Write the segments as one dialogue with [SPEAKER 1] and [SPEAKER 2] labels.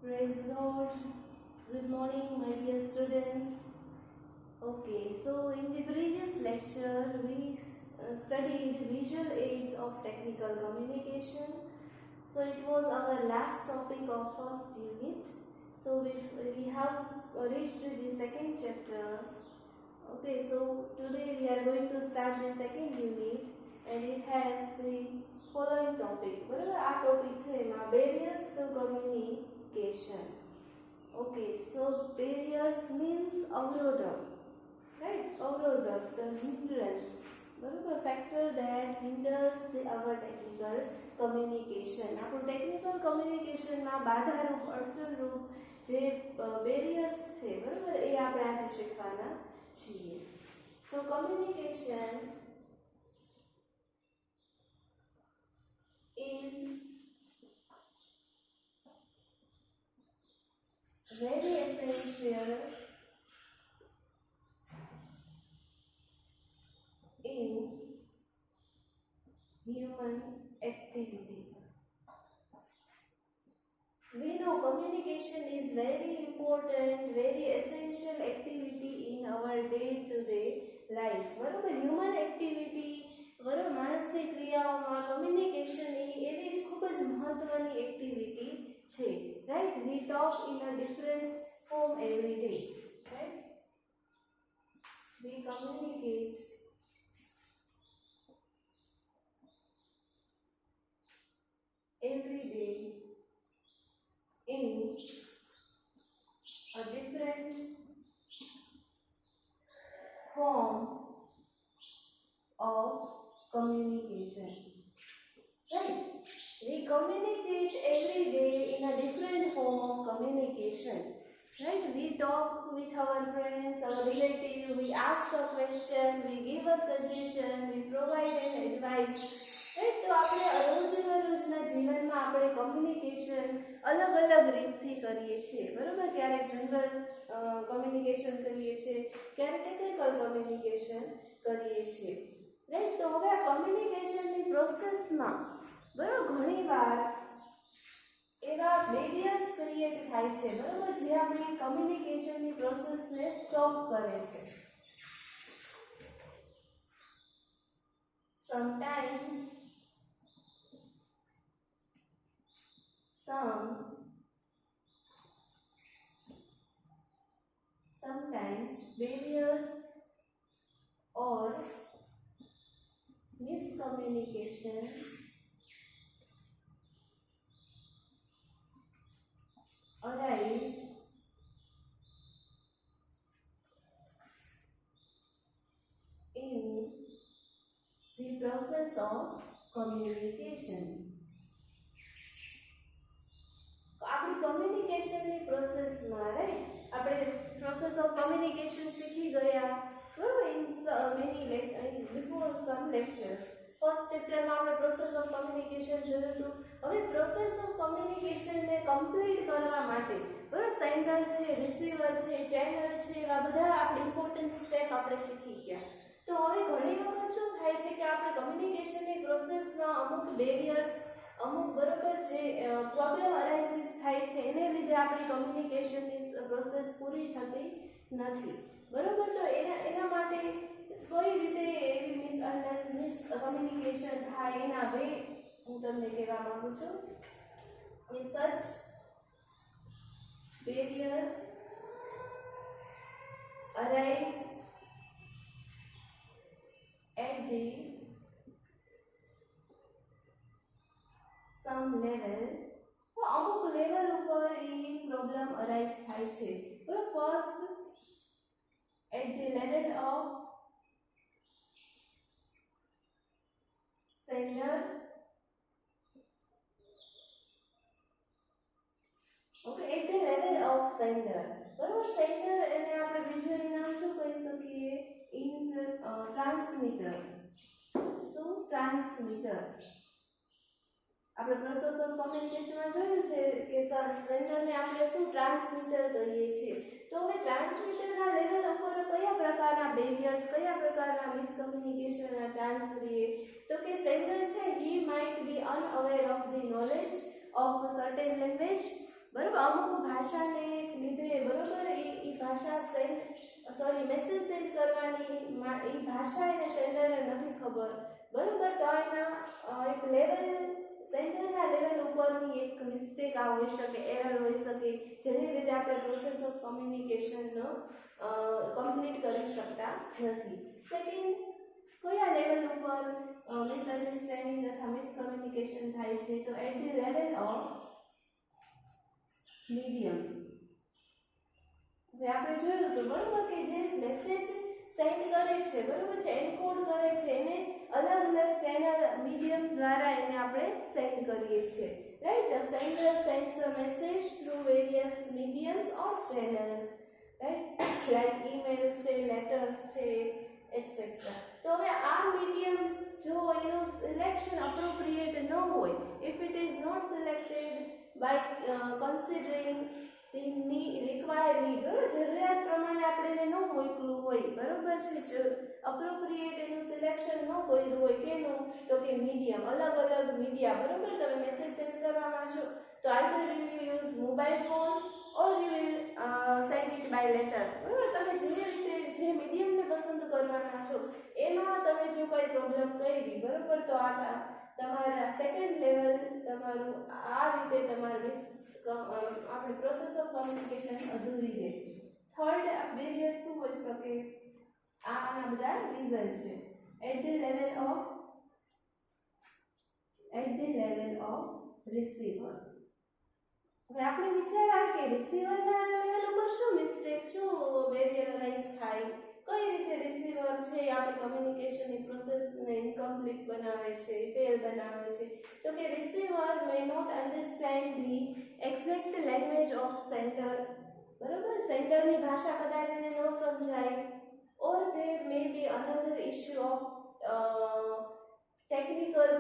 [SPEAKER 1] Praise God. Good morning, my dear students. Okay, so in the previous lecture, we studied visual aids of technical communication. So it was our last topic of first unit. So we have reached the second chapter. Okay, so today we are going to start the second unit, and it has the following topic. બરાબર, આ topic છે એમાં barriers to communication. Okay, so barriers means અવરોધક, right? અવરોધક, the hindrance, બરાબર, factor that hinders our technical communication. આપણું technical communication માં બાધારૂપ, અડચણરૂપ જે barriers છે, બરાબર, એ આપણે આજે શીખવાના છીએ. So communication is very essential in human activity. We know communication is very important, very essential activity in our day-to-day life. બરાબર, human activity, બરાબર, માણસની ક્રિયાઓમાં communication એવી જ ખૂબ જ મહત્વની એક્ટિવિટી છે, right? We talk in a different form every day, right? We communicate every day in a different form of communication, right? We communicate every day in a different form of communication, right? We talk with our friends, our relatives, we ask a question, we give a suggestion, we provide an advice, right? તો આપણે રોજના જીવનમાં આપણે communication અલગ અલગ રીતથી કરીએ છીએ, બરાબર? ક્યારેક જનરલ કમ્યુનિકેશન કરીએ છીએ, ક્યારેક ટેકનિકલ કમ્યુનિકેશન કરીએ છીએ, રાઈટ? તો હવે આ કમ્યુનિકેશનની પ્રોસેસમાં, બરાબર, ઘણીવાર એવા બેરિયર્સ ક્રિએટ થાય છે, બરાબર, જે આપણી કમ્યુનિકેશનની પ્રોસેસને સ્ટોપ કરે છે. Sometimes barriers or miscommunication arise in the process of communication. આપણી કમ્યુનિકેશનની પ્રોસેસમાં, રાઈટ, આપણે પ્રોસેસ ઓફ કમ્યુનિકેશન શીખી ગયા, બરાબર, in before some lectures. First ચેપ્ટરમાં આપણે પ્રોસેસ ઓફ કમ્યુનિકેશન જોયું હતું. હવે પ્રોસેસ ઓફ કમ્યુનિકેશનને કમ્પ્લીટ કરવા માટે, બરાબર, સેન્ડર છે, રિસીવર છે, ચેનલ છે, એવા બધા આપણે ઇમ્પોર્ટન્ટ સ્ટેપ આપણે શીખી ગયા. તો હવે ઘણી વખત શું થાય છે કે આપણે કમ્યુનિકેશનની પ્રોસેસમાં અમુક બેરિયર્સ, અમુક, બરાબર, જે પ્રોબ્લેમ અરાઇઝિસ થાય છે, એને લીધે આપણી કમ્યુનિકેશનની પ્રોસેસ પૂરી થતી નથી, બરાબર. તો એના માટે કઈ રીતે એવી મિસકમ્યુનિકેશન થાય એના વે હું તમને કહેવા માંગુ છું. એ such barriers arise at the some level. તો અમુક લેવલ ઉપર એ પ્રોબ્લેમ અરાઇઝ થાય છે. First at the level of sender. Okay, at the level of sender, બરાબર, સેન્ડર એને આપણે વિઝ્યુઅલી નામ શું કહી શકીએ? ટ્રાન્સમીટર. શું? ટ્રાન્સમીટર. આપણે પ્રોસેસ ઓફ કમ્યુનિકેશનમાં જોયું છે કે સેન્ડરને આપણે શું ટ્રાન્સમીટર કહીએ છીએ. તો હવે ટ્રાન્સમીટરના લેવલ ઉપર કયા પ્રકારના બેરિયર્સ, કયા પ્રકારના મિસકમ્યુનિકેશનના ચાન્સ રહે? તો કે સેન્ડર છે, he might be unaware of the knowledge of a certain language, બરાબર અમુક ભાષાને લીધે બરાબર એ ભાષા મેસેજ સેન્ડ કરવાની એ ભાષા એને સેન્ડરને નથી ખબર બરાબર તો એના એક લેવલ સેન્ડરના લેવલ ઉપરની એક મિસ્ટેક આ હોઈ શકે એરર હોઈ શકે જેને લીધે આપણે પ્રોસેસ ઓફ કમ્યુનિકેશનનો કમ્પ્લીટ કરી શકતા નથી. સેકન્ડ કયા લેવલ ઉપર મિસઅન્ડરસ્ટેન્ડિંગ અથવા મિસકમ્યુનિકેશન થાય છે તો at the level of medium. હવે આપણે જોયું તો બરાબર કે જે મેસેજ સેન્ડ કરે છે બરાબર છે એન્કોડ કરે છે એને અલગ અલગ ચેનલ મીડિયમ દ્વારા એને આપણે સેન્ડ કરીએ છીએ right. The sender સેન્ડ્સ a message through various mediums or channels right like emails છે લેટર્સ છે એટસેટ્રા. તો હવે આ મીડિયમ્સ જો એનું સિલેક્શન અપ્રોપ્રિએટ ન હોય if it is not selected by considering the required need બરાબર જરૂરિયાત પ્રમાણે આપણે એને ન મોકલું હોય બરાબર છે અપ્રોપ્રિએટ એનું સિલેક્શન ન કર્યું હોય કેનું તો કે મીડિયમ અલગ અલગ મીડિયા બરાબર તમે મેસેજ સેન્ડ કરવામાં છો તો either you will use mobile phone or you will send it by letter બરાબર. તમે જે રીતે જે મીડિયમને પસંદ કરવાના છો એમાં તમે જો કોઈ પ્રોબ્લેમ કરી બરાબર તો આ તમારા સેકન્ડ લેવલ તમારું આ રીતે તમારું આપણી પ્રોસેસ ઓફ કમ્યુનિકેશન અધૂરી રહે. થર્ડ બેરિયર શું હોઈ શકે આના બધા રીઝન છે at the level of receiver. હવે આપણે વિચાર આવે કે રિસીવરના લેવલ ઉપર શું મિસ્ટેક શું બેરિયર રાઈઝ થાય કઈ રીતે રિસીવર છે આપણી કમ્યુનિકેશનની પ્રોસેસને ઇનકમ્પ્લીટ બનાવે છે ફેલ બનાવે છે તો કે receiver may not understand the exact language of sender બરાબર સેન્ડરની ભાષા કદાચ એને ન સમજાય or there may be another issue of technical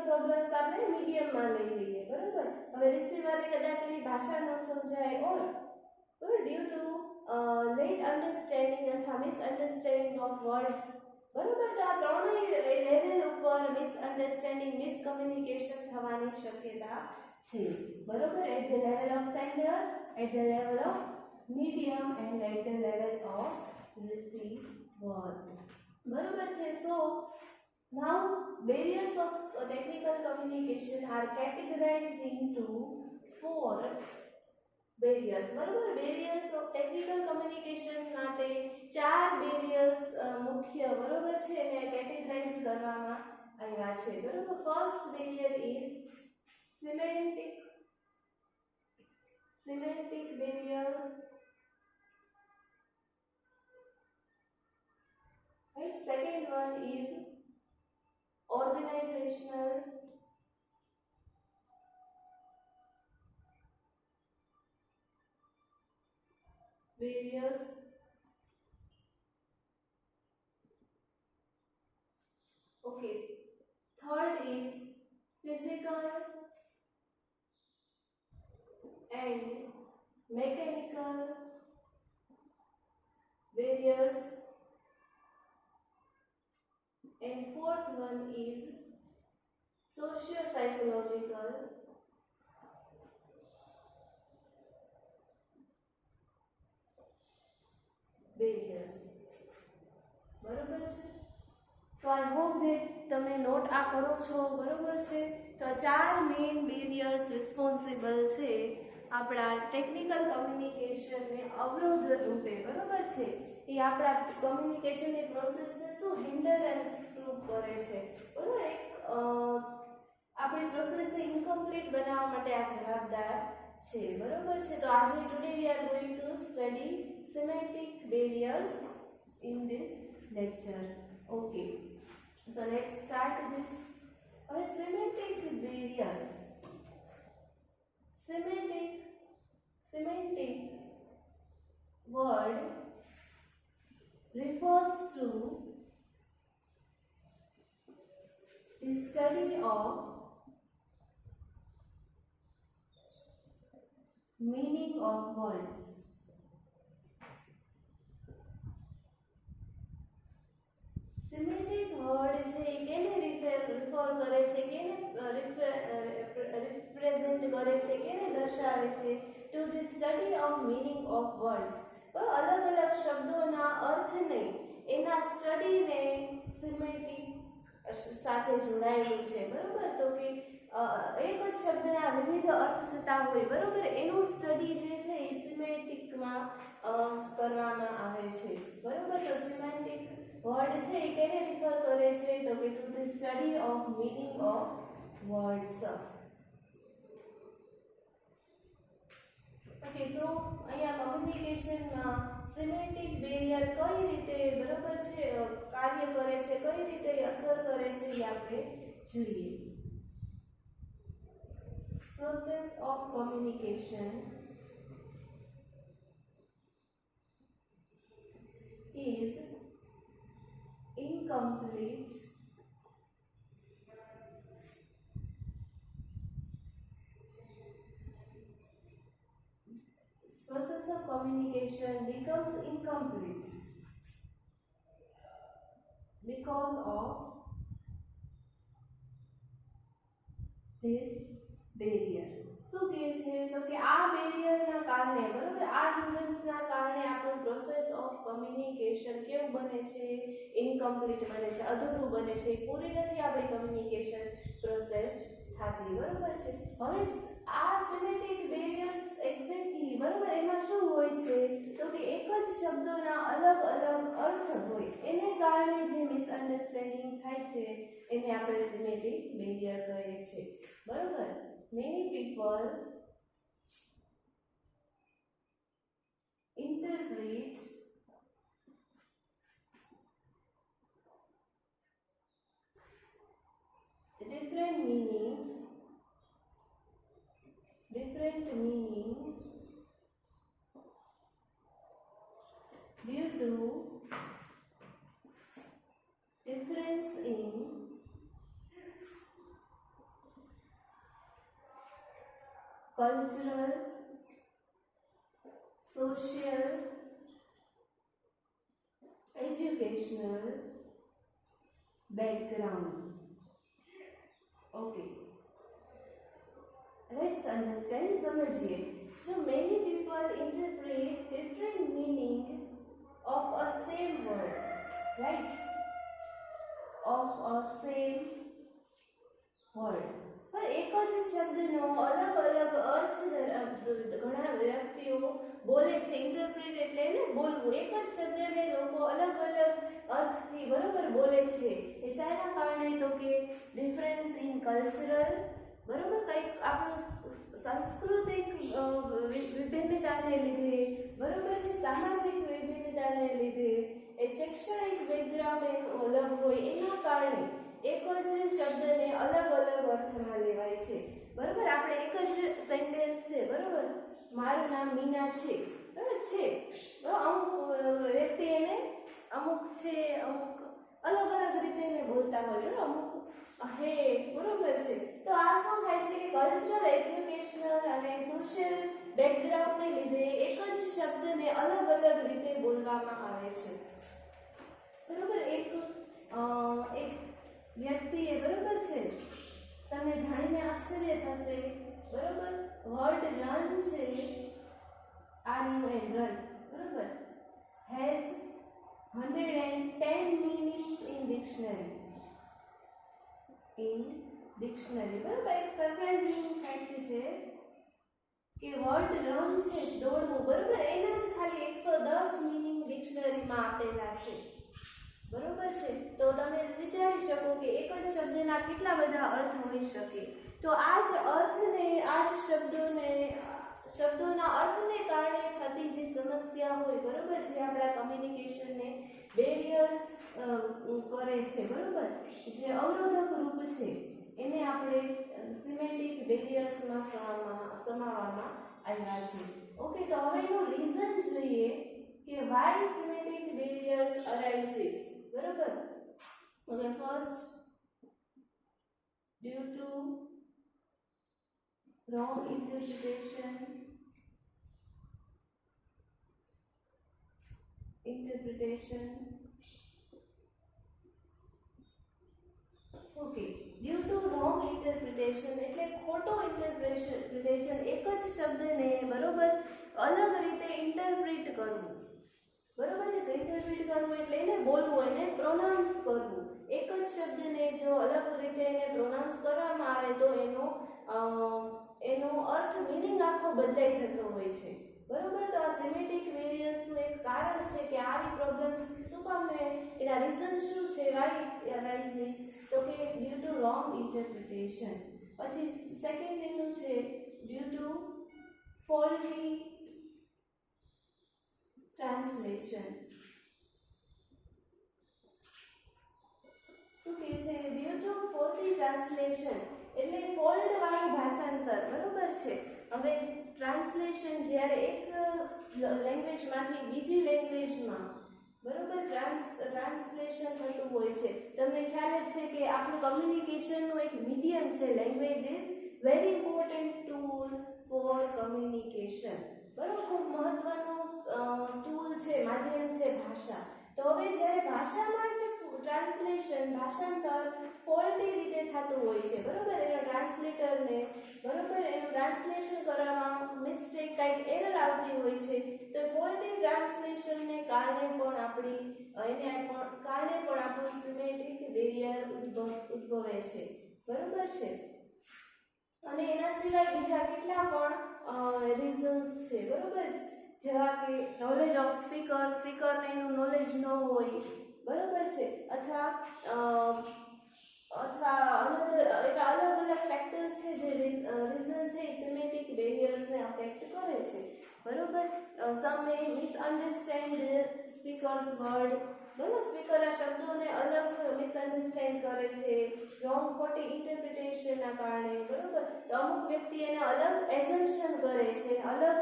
[SPEAKER 1] problems આપણે મીડિયમમાં લઈ લઈએ બરાબર. હવે રિસીવરને કદાચ એની ભાષા ન સમજાય ઓર ડ્યુ ટુ લેટ અન્ડરસ્ટેન્ડિંગ અથવા મિસઅન્ડરસ્ટેન્ડિંગ ઓફ વર્ડ્સ બરાબર. તો આ ત્રણેય લેવલ ઉપર મિસઅન્ડરસ્ટેન્ડિંગ મિસકમ્યુનિકેશન થવાની શક્યતા છે બરાબર. At the level of sender at the level of medium and at the level of receiver બરાબર છે. So now barriers of technical communication are categorized into 4 barriers બરાબર. બેરિયર્સ ઓફ ટેકનિકલ કમ્યુનિકેશન માટે 4 barriers મુખ્ય બરાબર છે એને categorise કરવામાં આવ્યા છે બરાબર. First barrier is semantic barrier right. Second one is organizational barriers. Okay. Third is physical and mechanical barriers. And fourth one is socio-psychological barriers બરોબર છે. તો આઈ હોપ ધેટ તમે નોટ આ કરો છો બરોબર છે. તો 4 મેઇન બેરિયર્સ રિસ્પોન્સિબલ છે આપણા ટેકનિકલ કમ્યુનિકેશનને અવરોધ રૂપે બરોબર છે. એ આપણા કમ્યુનિકેશનની પ્રોસેસને શું હિન્ડરન્સ પ્રૂવ કરે છે બરોબર. એક આપણી પ્રોસેસને ઇનકમ્પ્લીટ બનાવવા માટે આ જવાબદાર છે બરોબર છે. તો આજે today we are going to study semantic barriers in this lecture. Okay, so let's start this. Semantic barriers. Semantic word refers to the study of meaning of words. Semantic word છે કેને રિફર કરે છે કેને represent કરે છે કેને દર્શાવે છે to the study of meaning of words અલગ અલગ શબ્દોના અર્થને એના સ્ટડીને સિમેટિક સાથે જોડાયેલું છે બરોબર તો કે એક જ શબ્દના વિવિધ અર્થ થતા હોય બરોબર એનું સ્ટડી જે છે એ સિમેટિકમાં કરવામાં આવે છે બરોબર તો સિમેટિક વર્ડ છે એ કેને રિફર કરે છે તો કે to the study of meaning of words okay so અહીંયા કમ્યુનિકેશનમાં સિમેટિક બેરિયર કઈ રીતે બરોબર છે કાર્ય કરે છે કઈ રીતે અસર કરે છે એ આપણે જોઈએ process of communication is incomplete process of communication becomes incomplete because of this barrier શું કહે છે તો કે આ બેરિયરના કારણે બરોબર આ હિન્ડ્રન્સના કારણે આપણું પ્રોસેસ ઓફ કમ્યુનિકેશન કેવું બને છે ઇનકમ્પ્લીટ બને છે અધૂરું બને છે પૂરી નથી આપણી કમ્યુનિકેશન પ્રોસેસ થતી બરોબર છે હવે આ સિમેટિક બેરિયર્સ એક્ઝેક્ટલી બરોબર એમાં શું હોય છે તો કે એક જ શબ્દોના અલગ અલગ અર્થ હોય એને કારણે જે મિસઅન્ડરસ્ટેન્ડિંગ થાય છે એને આપણે સિમેટિક બેરિયર કહીએ છીએ બરોબર many people interpret different meanings due to difference in cultural, social, educational background. Okay. Let's understand. समझिए जो many people interpret different meaning of a same word, right? Of a same word. पर एक જ શબ્દનો અલગ અલગ અર્થ ઘણા વ્યક્તિઓ બોલે છે ઇન્ટરપ્રેટ એટલે ને બોલવું એક જ શબ્દને લોકો અલગ અલગ અર્થથી બરોબર બોલે છે એ શાના કારણે તો કે ડિફરન્સ ઇન કલ્ચરલ બરોબર કંઈક આપણું સાંસ્કૃતિક વિભિન્નતાને લીધે બરોબર છે સામાજિક વિભિન્નતાને લીધે એ શૈક્ષણિક બેકગ્રાઉન્ડ અલગ હોય એના કારણે એક જ શબ્દને અલગ અલગ અર્થમાં લેવાય છે બરોબર આપણે એક જ સેન્ટેન્સ છે બરોબર મારું નામ મીના છે બરાબર છે અમુક વ્યક્તિ એને અમુક છે અમુક અલગ અલગ રીતે એને બોલતા હોય બરાબર અમુક હે બરોબર છે તો આ શું થાય છે કે કલ્ચરલ એજ્યુકેશનલ અને સોશિયલ બેકગ્રાઉન્ડને લીધે એક જ શબ્દને અલગ અલગ રીતે બોલવામાં આવે છે બરોબર એક વ્યક્તિએ બરોબર છે તમને જાણીને આશ્ચર્ય થશે બરોબર વર્ડ રન છે RUN રન બરોબર હેઝ 110 meanings in dictionary બરોબર એક સરપ્રાઇઝિંગ ફેક્ટ છે કે વર્ડ રન છે દોડવું બરોબર એના જ ખાલી 110 મીનિંગ ડિક્શનરીમાં આપેલા છે બરોબર છે તો તમે વિચારી શકો કે એક જ શબ્દના કેટલા બધા અર્થ હોઈ શકે તો આ જ અર્થને આ જ શબ્દોના અર્થને કારણે થતી જે સમસ્યા હોય બરોબર જે આપણા કમ્યુનિકેશનને બેરિયર્સ કરે છે બરોબર જે અવરોધક રૂપ છે એને આપણે સિમેટિક બેરિયર્સમાં સમાવવામાં આવ્યા છે ઓકે તો હવે એનું રીઝન જોઈએ કે વાય સિમેટિક બેરિયર્સ અરાઇઝિસ બરોબર okay first due to wrong interpretation okay due to wrong interpretation એટલે ખોટો ઇન્ટરપ્રિટેશન એક જ શબ્દને બરોબર અલગ રીતે ઇન્ટરપ્રિટ કરવું, બરોબર છે. તો ઇન્ટરપ્રિટ કરવું એટલે એને બોલવું, એને પ્રોનાઉન્સ કરવું. એક જ શબ્દને જો અલગ રીતે એને પ્રોનાઉન્સ કરવામાં આવે તો એનો અર્થ મિનિંગ આખો બદલાઈ જતો હોય છે, બરોબર. તો આ સિમેટિક વેરિયન્સનું એક કારણ છે કે આવી પ્રોબ્લેમ્સ શું કામ એના રીઝન શું છે, વાય ઇટ અરાઇઝિસ, તો કે ડ્યુ ટુ રોંગ ઇન્ટરપ્રિટેશન. પછી સેકન્ડ એનું છે ડ્યુ ટુ ફોલ્ટી ટ્રાન્સલેશન. શું કહે છે? ડ્યુ ટુ ફોલ્ટી ટ્રાન્સલેશન એટલે ફોલ્ટ વાળી ભાષાંતર, બરોબર છે. હવે ટ્રાન્સલેશન જ્યારે એક લેંગ્વેજમાંથી બીજી લેંગ્વેજમાં બરોબર ટ્રાન્સલેશન થતું હોય છે. તમને ખ્યાલ જ છે કે આપણું કમ્યુનિકેશનનું એક મીડિયમ છે. Language is very important tool for communication, બરોબર. ખૂબ મહત્વનું ટૂલ છે, માધ્યમ છે ભાષા. તો હવે જ્યારે ભાષામાં જ ટ્રાન્સલેશન ભાષાંતર ફોલ્ટી રીતે થતું હોય છે, બરોબર. એના ટ્રાન્સલેટરને બરોબર એનું ટ્રાન્સલેશન કરવામાં મિસ્ટેક કંઈક એરર આવતી હોય છે, તો ફોલ્ટી ટ્રાન્સલેશનને કારણે પણ આપણું સિમેટિક બેરિયર ઉદ્ભવે છે, બરોબર છે. અને એના સિવાય બીજા કેટલા પણ રીઝન્સ છે, બરોબર. જેવા કે નોલેજ ઓફ સ્પીકરને એનું નોલેજ ન હોય, બરોબર છે. અથવા અલગ અલગ ફેક્ટર છે જે રીઝન છે એ સિમેટિક બેરિયર્સને અફેક્ટ કરે છે, બરોબર. સમ મે મિસઅન્ડરસ્ટેન્ડ સ્પીકર્સ વર્ડ, બરોબર. સ્પીકર આ શબ્દોને અલગ મિસઅન્ડરસ્ટેન્ડ કરે છે રોંગ ખોટી ઇન્ટરપ્રિટેશનના કારણે, બરોબર. તો અમુક વ્યક્તિ એને અલગ એઝમ્પશન કરે છે, અલગ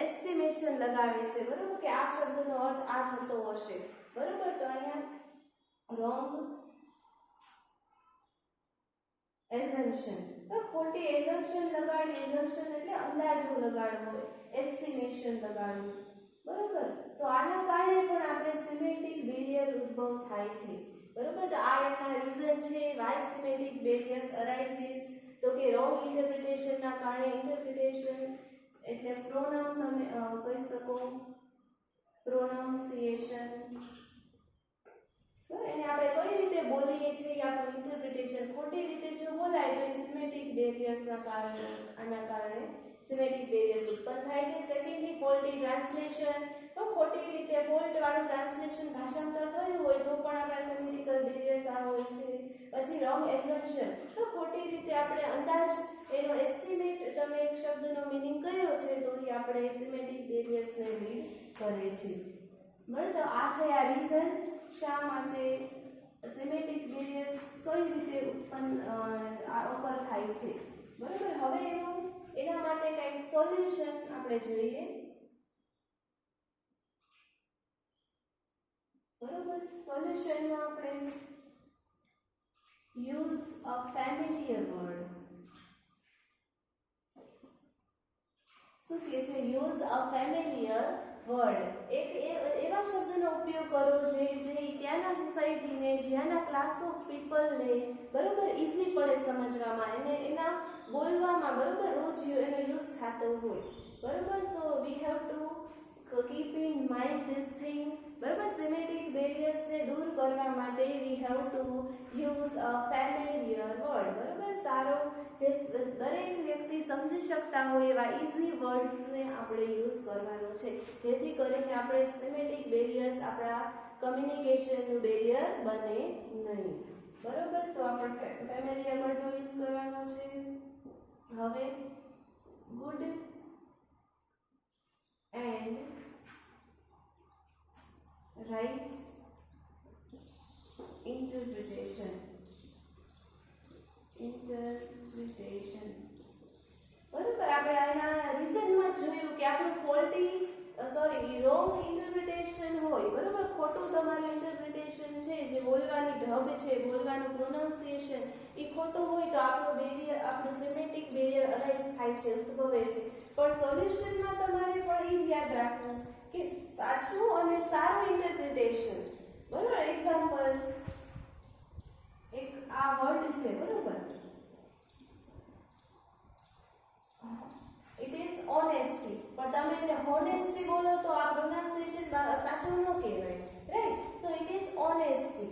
[SPEAKER 1] એસ્ટિમેશન લગાવે છે, બરોબર, કે આ શબ્દનો અર્થ આ થતો હશે, બરોબર. તો અહીંયા રોંગ એઝમ્પશન, ખોટી એઝમ્પશન લગાડી. એઝમ્પશન એટલે અંદાજો લગાડવો, એસ્ટિમેશન લગાડવું, બરોબર. તો આના કારણે પણ આપણે સિમેટિક બેરિયર ઉદ્ભવ થાય છે, બરોબર. તો આ એના રીઝન છે વાય સિમેટિક બેરિયર્સ અરાઇઝિસ. તો કે રોંગ ઇન્ટરપ્રિટેશનના કારણે, ઇન્ટરપ્રિટેશન એટલે પ્રોનાઉન તમે કહી શકો, પ્રોનાઉન્સિએશન, એને આપણે કઈ રીતે બોલીએ છીએ આપણું ઇન્ટરપ્રિટેશન ખોટી રીતે જો બોલાય તો સિમેટિક બેરિયર્સના કારણે આના કારણે સિમેટિક બેરિયર્સ ઉત્પન્ન થાય છે. સેકન્ડલી ફોલ્ટી ટ્રાન્સલેશન, તો ખોટી રીતે ફોલ્ટ વાળું ટ્રાન્સલેશન ભાષાંતર થયું હોય તો પણ આપણા સિમેટિકલ બેરિયર્સ આ હોય છે. પછી રોંગ એઝમ્પશન, તો ખોટી રીતે આપણે અંદાજ એનો એસ્ટિમેટ તમે એક શબ્દનો મીનિંગ કર્યો છે તો એ આપણે સિમેટિક બેરિયર્સને લીડ કરે છે, બરાબર. તો આ થયા રીઝન શા માટે સિમેટિક બેરિયર્સ કઈ રીતે ઉત્પન્ન ઓકર થાય છે, બરાબર. હવે એના માટે કંઈક સોલ્યુશન આપણે જોઈએ, બરાબર. સોલ્યુશનમાં આપણે યુઝ અ ફેમિલિયર વર્ડ. શું કહે છે? Use a familiar word. એક એવા શબ્દનો ઉપયોગ કરો જે ત્યાંના સોસાયટીને, જ્યાંના ક્લાસ ઓફ પીપલને બરોબર ઈઝી પડે સમજવામાં, અને એના બોલવામાં બરોબર રોજ એનો યુઝ થતો હોય, બરોબર. So we have to keep in mind this thing, બરોબર. સિમેટિક બેરિયર્સને દૂર કરવા માટે we have to use a familiar word, બરોબર. સારો જે દરેક વ્યક્તિ સમજી શકતા હોય એવા ઇઝી વર્ડ્સને આપણે યુઝ કરવાનો છે, જેથી કરીને આપણે સિમેટિક બેરિયર્સ આપણા કમ્યુનિકેશનનું બેરિયર બને નહીં, બરોબર. તો આપણે ફેમિલિયર વર્ડનો યુઝ કરવાનો છે. હવે ગુડ એન્ડ રાઈટ ઇન્ટરપ્રિટેશન, બરોબર. આપણે આના રીઝનમાં જોયું કે આપણું રોંગ ઇન્ટરપ્રિટેશન હોય, બરોબર. ખોટું તમારું ઇન્ટરપ્રિટેશન છે, જે બોલવાની ઢબ છે, બોલવાનું પ્રોનાઉન્સિએશન એ ખોટું હોય તો આપણું સિમેટિક બેરિયર અરાઇઝ થાય છે, ઉદ્ભવે છે. પણ સોલ્યુશનમાં તમારે પણ એ જ યાદ રાખવું કે સાચું અને સારું ઇન્ટરપ્રિટેશન, બરોબર. એક્ઝામ્પલ એક આ વર્ડ છે, બરોબર. ઓનેસ્ટી બોલો તો આ પ્રોનાઉન્સિએશન સાચું ન કહેવાય, right. So it is honesty.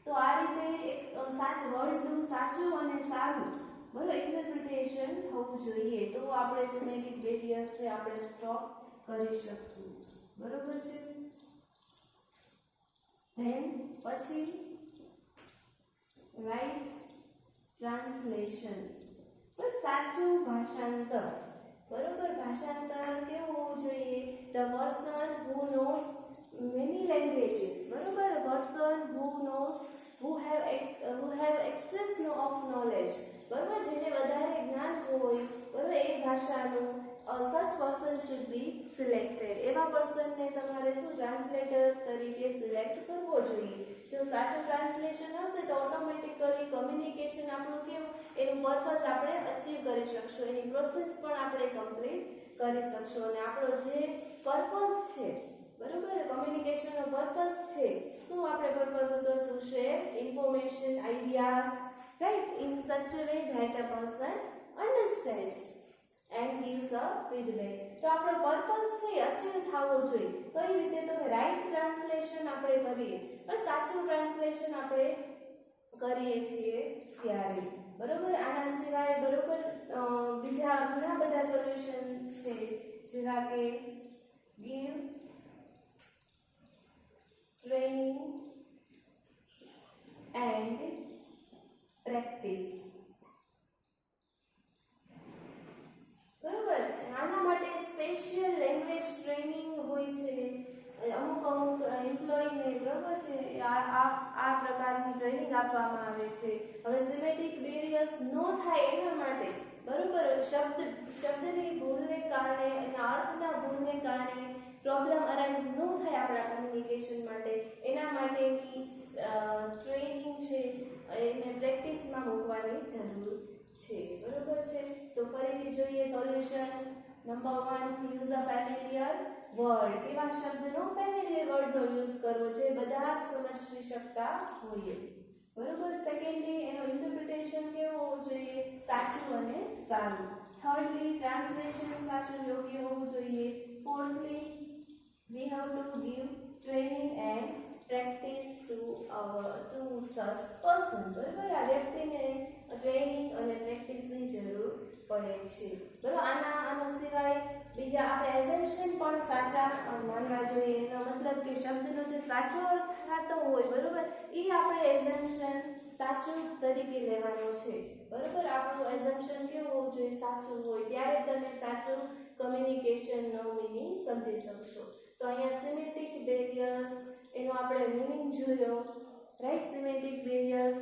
[SPEAKER 1] તો આ રીતે એક સાચું વર્ડનું સાચું અને સારું બરાબર ઇન્ટરપ્રિટેશન થવું જોઈએ, તો આપણે સિમેન્ટિક બેરિયર્સને આપણે સ્ટોપ કરી શકશું, બરોબર છે. ધેન પછી રાઈટ ટ્રાન્સલેશન, બસ સાચું ભાષાંતર. બરોબર, ભાષાંતર કેવું હોવું જોઈએ? The person who knows many languages, બરોબર, person who knows who have access of knowledge, બરોબર, જેને વધારે જ્ઞાન હોય, બરોબર, એ ભાષાનું such person should be selected. એવા પર્સનને તમારે શું ટ્રાન્સલેટર તરીકે સિલેક્ટ કરવો જોઈએ. જો સાચું ટ્રાન્સલેશન હશે તો ઓટોમેટિકલી કમ્યુનિકેશન આપણું કેવું એનું પર્પઝ આપણે અચીવ કરી શકશું, એની પ્રોસેસ પણ આપણે કમ્પ્લીટ કરી શકશું, અને આપણો જે પર્પઝ છે, બરોબર, કમ્યુનિકેશનનો પર્પઝ છે, શું આપણે પર્પઝ હતો? To share information, ideas, right, in such a way that a person understands and gives a feedback. તો આપણો પર્પઝ છે અચીવ થવો જોઈએ. કઈ રીતે? તો રાઈટ ટ્રાન્સલેશન આપણે કરીએ, પણ સાચું ટ્રાન્સલેશન આપણે કરીએ છીએ ત્યારે, બરોબર. આના સિવાય બરોબર બીજા ઘણા બધા સોલ્યુશન છે, જેવા કે give training and practice, બરોબર. આના માટે સ્પેશિયલ લેંગ્વેજ ટ્રેનિંગ હોય છે, અમુક એમ્પ્લોયીને, બરોબર છે, આ પ્રકારની ટ્રેનિંગ આપવામાં આવે છે. હવે સિમેટિક બેરિયર્સ ન થાય એના માટે, બરોબર, શબ્દની ભૂલને કારણે, એના અર્થના ભૂલને કારણે પ્રોબ્લેમ અરાઇઝ ન થાય આપણા કમ્યુનિકેશન માટે, એના માટેની ટ્રેનિંગ છે એને પ્રેક્ટિસમાં મૂકવાની જરૂર છે, બરોબર છે. તો ફરીથી જોઈએ solution. Number 1, use a familiar word. એવા શબ્દનો ફેમિલિયર વર્ડનો યુઝ કરવો જે બધા જ સમજી શકતા હોઈએ, બરોબર. સેકન્ડલી, એનો ઇન્ટરપ્રિટેશન કેવો હોવું જોઈએ? સાચું અને સારું. થર્ડલી, ટ્રાન્સલેશન સાચું યોગ્ય હોવું જોઈએ. ફોર્થલી, we have to give training and practice to such person, બરોબર. આ વ્યક્તિને ટ્રેનિંગ અને પ્રેક્ટિસની જરૂર પડે છે, બરોબર. આના સિવાય બીજા આપણે એઝમ્પશન પણ સાચા માનવા જોઈએ. એનો મતલબ કે શબ્દનો જે સાચો અર્થ થતો હોય, બરોબર, એ આપણે એઝમ્પશન સાચું તરીકે લેવાનો છે, બરોબર. આપણું એઝમ્પશન કેવું હોવું જોઈએ? સાચું હોય, ત્યારે તમે સાચું કમ્યુનિકેશનનો મિનિંગ સમજી શકશો. તો અહીંયા સિમેટિક બેરિયર્સ એનો આપણે મિનિંગ જોયો, રાઈટ. સિમેટિક બેરિયર્સ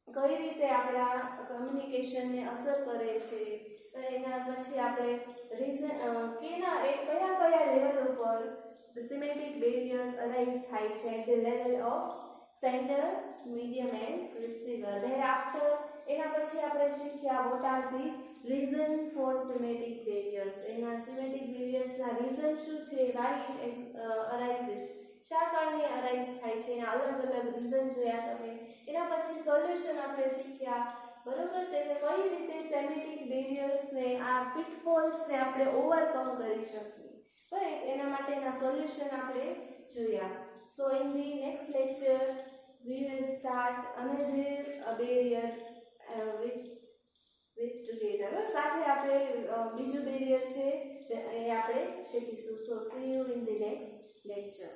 [SPEAKER 1] કઈ રીતે આપણા કમ્યુનિકેશનને અસર કરે છે, એના પછી આપણે કયા લેવલ ઉપર સિમેટિક બેરિયર્સ અરાઇઝ થાય છે, at the level of sender, medium and receiver. Thereafter એના પછી આપણે શીખ્યા what are the reason for semantic barriers. એના સિમેટિક બેરિયર્સના રીઝન શું છે? વાય ઇટ અરાઇઝિસ, શા કારણે અરાઇઝ થાય છે, એના અલગ અલગ રીઝન જોયા તમે. એના પછી સોલ્યુશન આપણે શીખ્યા, બરોબર. તેને કઈ રીતે સિમેટિક બેરિયર્સને, આ પિટફોલ્સને આપણે ઓવરકમ કરી શકીએ, રાઈટ, એના માટેના સોલ્યુશન આપણે જોયા. સો in the next lecture we will start another barrier with together. સાથે આપણે બીજું બેરિયર છે એ આપણે શીખીશું. So see you in the next lecture.